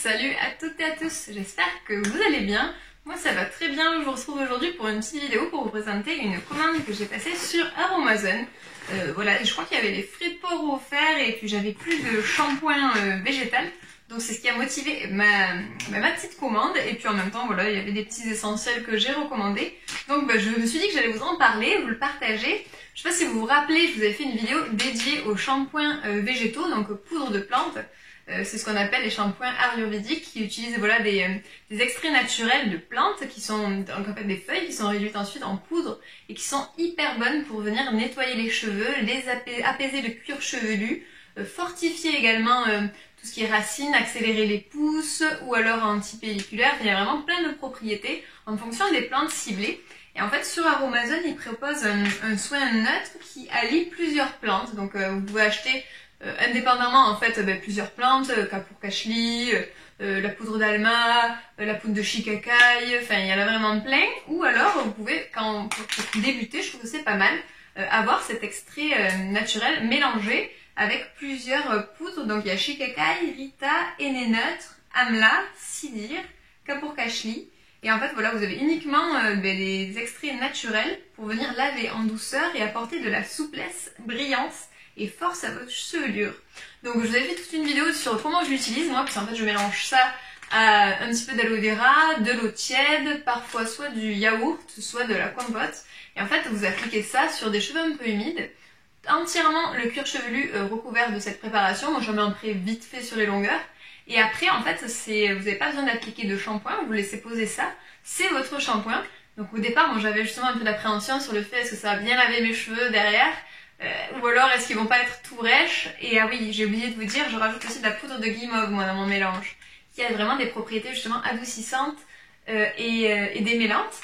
Salut à toutes et à tous, j'espère que vous allez bien. Moi ça va très bien, je vous retrouve aujourd'hui pour une petite vidéo pour vous présenter une commande que j'ai passée sur Amazon. Voilà, je crois qu'il y avait les frais de port offerts et puis j'avais plus de shampoing végétal. Donc c'est ce qui a motivé ma petite commande et puis en même temps voilà, il y avait des petits essentiels que j'ai recommandés. Donc je me suis dit que j'allais vous en parler, vous le partager. Je sais pas si vous vous rappelez, je vous avais fait une vidéo dédiée aux shampoings végétaux, donc poudre de plantes. C'est ce qu'on appelle les shampoings ayurvédiques qui utilisent voilà, des extraits naturels de plantes qui sont donc en fait des feuilles qui sont réduites ensuite en poudre et qui sont hyper bonnes pour venir nettoyer les cheveux, apaiser le cuir chevelu, fortifier également tout ce qui est racines, accélérer les pousses ou alors anti-pelliculaire. Il y a vraiment plein de propriétés en fonction des plantes ciblées. Et en fait sur Amazon ils proposent un soin neutre qui allie plusieurs plantes. Donc vous pouvez acheter indépendamment en fait plusieurs plantes, Kapur-Kashli, la poudre d'Alma, la poudre de Shikakai, enfin il y en a vraiment plein. Ou alors vous pouvez, pour débuter, je trouve que c'est pas mal, avoir cet extrait naturel mélangé avec plusieurs poudres. Donc il y a Shikakai, Rita, Henné neutre, Amla, Sidir, Kapur-Kashli. Et en fait voilà, vous avez uniquement des extraits naturels pour venir laver en douceur et apporter de la souplesse, brillance et force à votre chevelure. Donc je vous avais fait toute une vidéo sur comment je l'utilise moi, parce qu'en fait je mélange ça à un petit peu d'aloe vera, de l'eau tiède, parfois soit du yaourt, soit de la compote. Et en fait vous appliquez ça sur des cheveux un peu humides, entièrement le cuir chevelu recouvert de cette préparation. Moi j'en mets un près vite fait sur les longueurs. Et après en fait vous n'avez pas besoin d'appliquer de shampoing, vous laissez poser ça, c'est votre shampoing. Donc au départ moi j'avais justement un peu d'appréhension sur le fait est-ce que ça va bien laver mes cheveux derrière. Ou alors est-ce qu'ils vont pas être tout rêches. Et ah oui, j'ai oublié de vous dire, je rajoute aussi de la poudre de guimauve moi dans mon mélange, qui a vraiment des propriétés justement adoucissantes et démêlantes.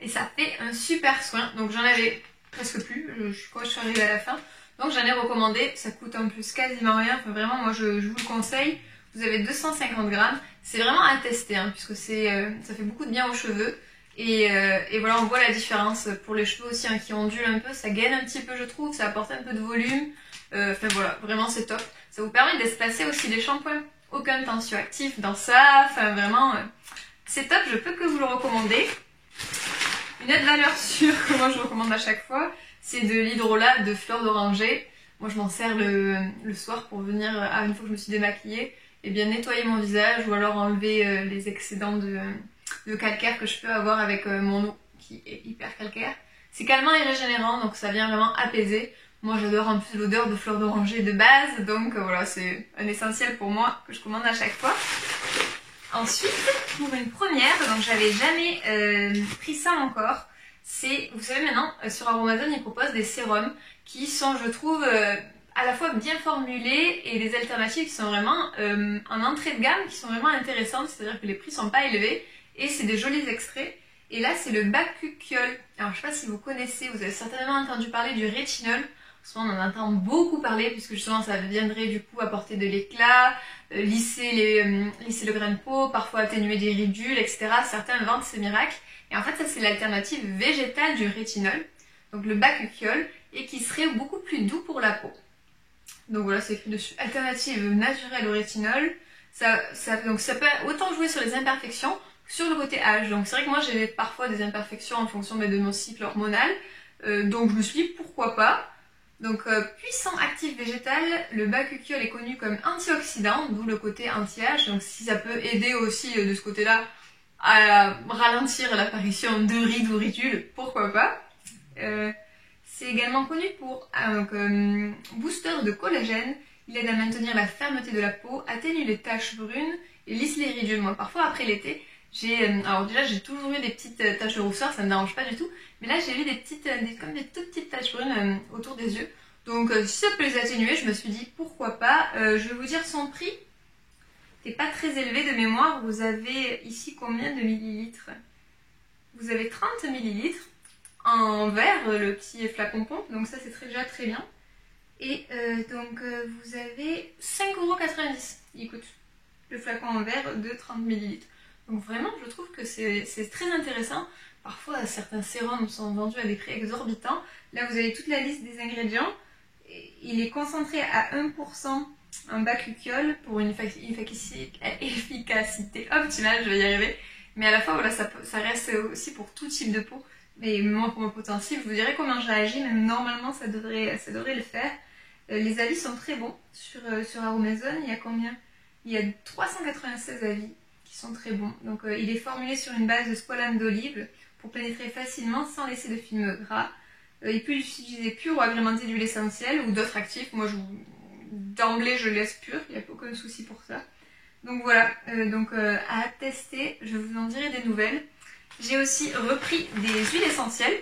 Et ça fait un super soin. Donc j'en avais presque plus, je crois que je suis arrivée à la fin. Donc j'en ai recommandé, ça coûte en plus quasiment rien, enfin vraiment moi je vous le conseille. Vous avez 250 grammes, c'est vraiment à tester hein, puisque ça fait beaucoup de bien aux cheveux. Et voilà, on voit la différence pour les cheveux aussi hein, qui ondulent un peu, ça gaine un petit peu je trouve, ça apporte un peu de volume. Enfin voilà, vraiment c'est top. Ça vous permet d'espacer aussi les shampoings. Aucun tensioactif dans ça, enfin vraiment c'est top, je peux que vous le recommander. Une autre valeur sûre que moi je recommande à chaque fois, c'est de l'hydrolat de fleur d'oranger. Moi je m'en sers le soir pour venir, une fois que je me suis démaquillée, et bien nettoyer mon visage ou alors enlever les excédents de calcaire que je peux avoir avec mon eau qui est hyper calcaire. C'est calmant et régénérant, donc ça vient vraiment apaiser. Moi j'adore en plus l'odeur de fleur d'oranger de base, donc voilà, c'est un essentiel pour moi que je commande à chaque fois. Ensuite, pour une première, donc j'avais jamais pris ça encore, c'est, vous savez maintenant, sur Amazon ils proposent des sérums qui sont, je trouve, à la fois bien formulés et des alternatives qui sont vraiment en entrée de gamme, qui sont vraiment intéressantes, c'est-à-dire que les prix sont pas élevés et c'est des jolis extraits. Et là c'est le bakuchiol. Alors je sais pas si vous connaissez, vous avez certainement entendu parler du rétinol. Souvent on en entend beaucoup parler puisque justement ça viendrait du coup apporter de l'éclat, lisser le grain de peau, parfois atténuer des ridules, etc. Certains vantent ces miracles. Et en fait ça c'est l'alternative végétale du rétinol, donc le bakuchiol, et qui serait beaucoup plus doux pour la peau. Donc voilà, c'est écrit dessus, alternative naturelle au rétinol. Donc ça peut autant jouer sur les imperfections que sur le côté âge. Donc c'est vrai que moi j'ai parfois des imperfections en fonction de mon cycle hormonal. Donc je me suis dit pourquoi pas. Donc puissant actif végétal, le bakuchiol est connu comme antioxydant, d'où le côté anti-âge. Donc si ça peut aider aussi de ce côté-là à ralentir l'apparition de rides ou ridules, pourquoi pas. C'est également connu pour un booster de collagène. Il aide à maintenir la fermeté de la peau, atténue les taches brunes et lisse les ridules. Moi parfois après l'été, alors déjà j'ai toujours eu des petites taches de rousseur, ça ne me dérange pas du tout, mais là j'ai eu des toutes petites taches brunes autour des yeux. Donc si ça peut les atténuer, je me suis dit pourquoi pas. Je vais vous dire son prix, c'est pas très élevé de mémoire. Vous avez ici combien de millilitres? Vous avez 30 millilitres en verre, le petit flacon pompe, donc ça c'est déjà très bien. Et donc vous avez 5,90 €, il coûte le flacon en verre de 30 millilitres. Donc vraiment je trouve que c'est très intéressant. Parfois certains sérums sont vendus à des prix exorbitants. Là vous avez toute la liste des ingrédients. Il est concentré à 1% un bas cuquiole pour une efficacité optimale, je vais y arriver. Mais à la fois, voilà, ça reste aussi pour tout type de peau. Mais moi, pour ma peau sensible, je vous dirai comment je réagis, mais normalement, ça devrait le faire. Les avis sont très bons sur Aromazone. Il y a combien? Il y a 396 avis qui sont très bons. Donc, il est formulé sur une base de squalane d'olive pour pénétrer facilement sans laisser de film gras. Il peut l'utiliser pur ou agrémenté d'huile essentielle ou d'autres actifs. Moi, d'emblée, je le laisse pur. Il n'y a aucun souci pour ça. Donc voilà, à tester, je vous en dirai des nouvelles. J'ai aussi repris des huiles essentielles.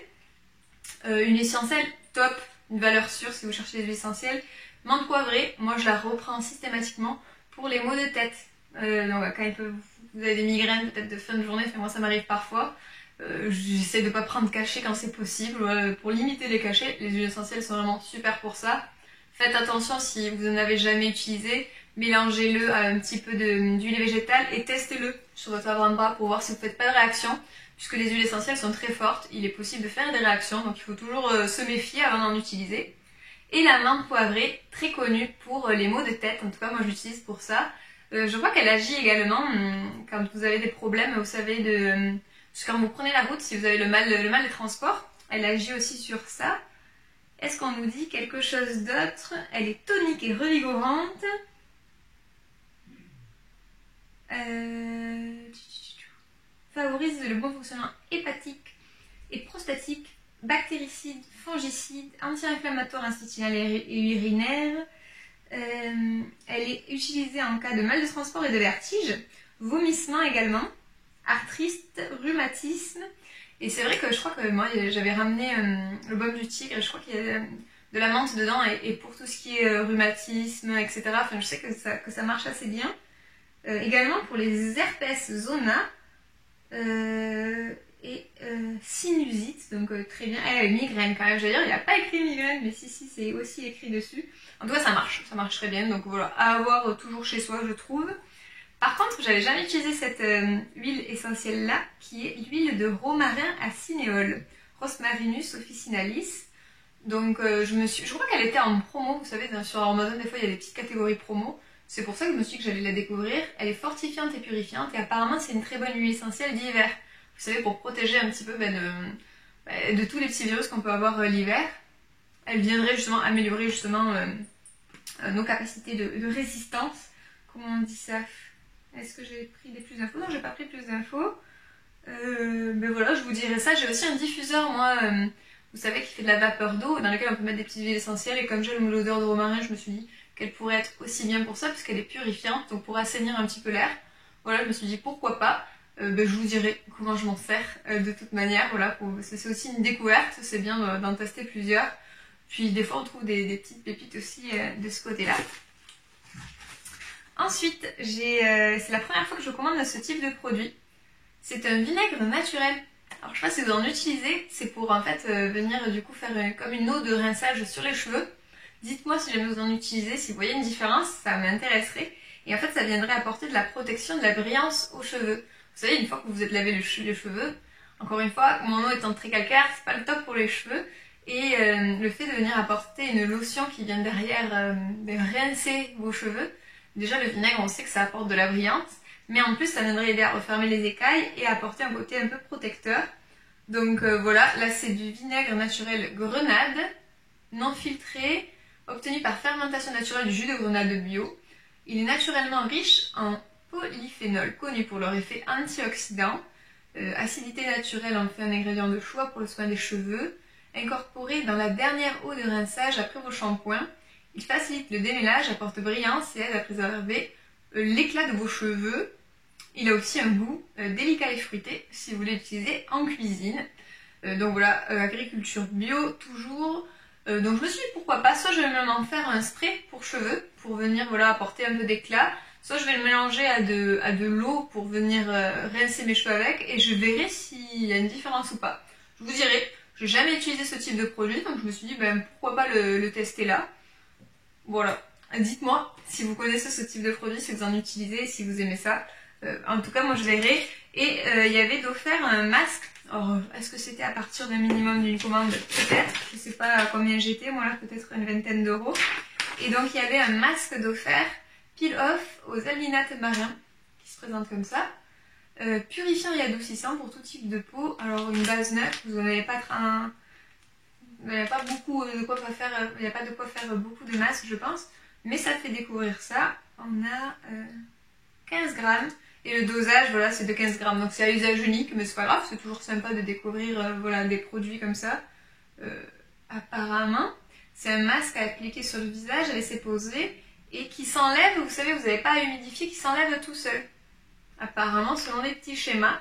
Une essentielle top, une valeur sûre si vous cherchez des huiles essentielles. Menthe poivrée, moi je la reprends systématiquement pour les maux de tête. Donc quand vous avez des migraines peut-être de fin de journée, moi ça m'arrive parfois. J'essaie de ne pas prendre cachet quand c'est possible. Pour limiter les cachets, les huiles essentielles sont vraiment super pour ça. Faites attention si vous n'en avez jamais utilisé. Mélangez-le à un petit peu d'huile végétale et testez-le sur votre avant-bras pour voir si vous ne faites pas de réaction. Puisque les huiles essentielles sont très fortes, il est possible de faire des réactions, donc il faut toujours se méfier avant d'en utiliser. Et la menthe poivrée, très connue pour les maux de tête, en tout cas moi je l'utilise pour ça. Je crois qu'elle agit également quand vous avez des problèmes, vous savez, quand vous prenez la route, si vous avez le mal de transport, elle agit aussi sur ça. Est-ce qu'on nous dit quelque chose d'autre? Elle est tonique et revigorante. Favorise le bon fonctionnement hépatique et prostatique, bactéricide, fongicide, anti-inflammatoire intestinal et urinaire. Elle est utilisée en cas de mal de transport et de vertige, vomissement également, arthrite, rhumatisme. Et c'est vrai que je crois que moi j'avais ramené le baume du tigre, je crois qu'il y a de la menthe dedans et pour tout ce qui est rhumatisme, etc. Enfin, je sais que ça marche assez bien. Également pour les herpès zona et sinusite, donc très bien. Elle a une migraine quand même, je veux dire, il n'y a pas écrit migraine, mais si, c'est aussi écrit dessus. En tout cas, ça marche très bien, donc voilà, à avoir toujours chez soi, je trouve. Par contre, j'avais jamais utilisé cette huile essentielle là, qui est l'huile de romarin à cinéole, Rosmarinus officinalis. Donc je crois qu'elle était en promo, vous savez, sur Amazon, des fois il y a des petites catégories promo. C'est pour ça que je me suis dit que j'allais la découvrir. Elle est fortifiante et purifiante et apparemment c'est une très bonne huile essentielle d'hiver. Vous savez, pour protéger un petit peu de tous les petits virus qu'on peut avoir l'hiver. Elle viendrait justement améliorer nos capacités de résistance. Comment on dit ça? Est-ce que j'ai pris des plus d'infos? Non, j'ai pas pris plus d'infos. Ben voilà, je vous dirai ça. J'ai aussi un diffuseur, moi, vous savez, qui fait de la vapeur d'eau, dans lequel on peut mettre des petites huiles essentielles. Et comme j'aime l'odeur de romarin, je me suis dit qu'elle pourrait être aussi bien pour ça, puisqu'elle est purifiante, donc pour assainir un petit peu l'air. Voilà, je me suis dit pourquoi pas. Je vous dirai comment je m'en sers de toute manière. Voilà, c'est aussi une découverte, c'est bien d'en tester plusieurs. Puis des fois on trouve des petites pépites aussi de ce côté-là. Ensuite, c'est la première fois que je commande ce type de produit. C'est un vinaigre naturel. Alors je sais pas si vous en utilisez, c'est pour en fait venir du coup faire comme une eau de rinçage sur les cheveux. Dites-moi si jamais vous en utilisez, si vous voyez une différence, ça m'intéresserait. Et en fait, ça viendrait apporter de la protection, de la brillance aux cheveux. Vous savez, une fois que vous êtes lavé les cheveux, encore une fois, mon eau étant très calcaire, c'est pas le top pour les cheveux. Et le fait de venir apporter une lotion qui vient derrière rincer vos cheveux, déjà le vinaigre, on sait que ça apporte de la brillance, mais en plus ça viendrait aider à refermer les écailles et à apporter un côté un peu protecteur. Donc voilà, là c'est du vinaigre naturel grenade, non filtré, obtenu par fermentation naturelle du jus de grenade bio. Il est naturellement riche en polyphénol, connu pour leur effet antioxydant. Acidité naturelle en fait un ingrédient de choix pour le soin des cheveux. Incorporé dans la dernière eau de rinçage après vos shampoings, il facilite le démêlage, apporte brillance et aide à préserver l'éclat de vos cheveux. Il a aussi un goût délicat et fruité si vous voulez l'utiliser en cuisine. Donc voilà, agriculture bio toujours. Donc je me suis dit pourquoi pas, soit je vais m'en faire un spray pour cheveux, pour venir voilà, apporter un peu d'éclat, soit je vais le mélanger à de l'eau pour venir rincer mes cheveux avec et je verrai s'il y a une différence ou pas. Je vous dirai, j'ai jamais utilisé ce type de produit donc je me suis dit pourquoi pas le tester là. Voilà, dites-moi si vous connaissez ce type de produit, si vous en utilisez, si vous aimez ça. En tout cas moi je verrai. Et il y avait d'offert un masque. Alors, est-ce que c'était à partir d'un minimum d'une commande? Peut-être. Je sais pas à combien j'étais, moi là, peut-être une vingtaine d'euros. Et donc il y avait un masque d'offert peel off aux alginates marins qui se présente comme ça. Purifiant et adoucissant pour tout type de peau. Alors une base neutre, vous n'avez pas beaucoup de quoi faire, il n'y a pas de quoi faire beaucoup de masques je pense, mais ça fait découvrir ça. On a 15 grammes et le dosage voilà c'est de 15 grammes, donc c'est à usage unique mais c'est pas grave, c'est toujours sympa de découvrir voilà, des produits comme ça. Apparemment c'est un masque à appliquer sur le visage, à laisser poser et qui s'enlève, vous savez vous n'avez pas à humidifier, qui s'enlève tout seul. Apparemment selon les petits schémas,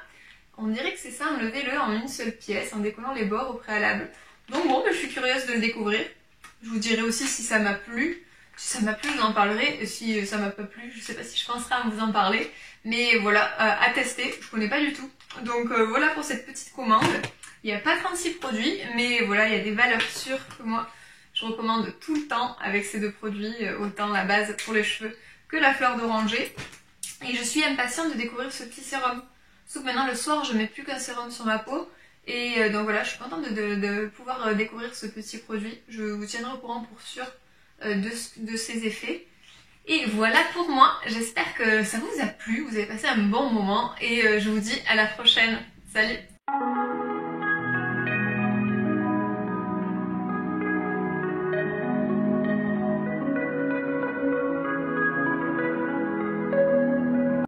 on dirait que c'est ça, enlevez-le en une seule pièce en décollant les bords au préalable. Donc bon, je suis curieuse de le découvrir. Je vous dirai aussi si ça m'a plu. Si ça m'a plu, je vous en parlerai. Et si ça m'a pas plu, je sais pas si je penserai à vous en parler. Mais voilà, à tester. Je connais pas du tout. Donc voilà pour cette petite commande. Il n'y a pas 36 produits, mais voilà, il y a des valeurs sûres que moi, je recommande tout le temps avec ces deux produits. Autant la base pour les cheveux que la fleur d'oranger. Et je suis impatiente de découvrir ce petit sérum. Sauf que maintenant, le soir, je mets plus qu'un sérum sur ma peau. Et donc voilà, je suis contente de pouvoir découvrir ce petit produit. Je vous tiendrai au courant pour sûr de ses effets. Et voilà pour moi, j'espère que ça vous a plu, vous avez passé un bon moment et je vous dis à la prochaine. Salut!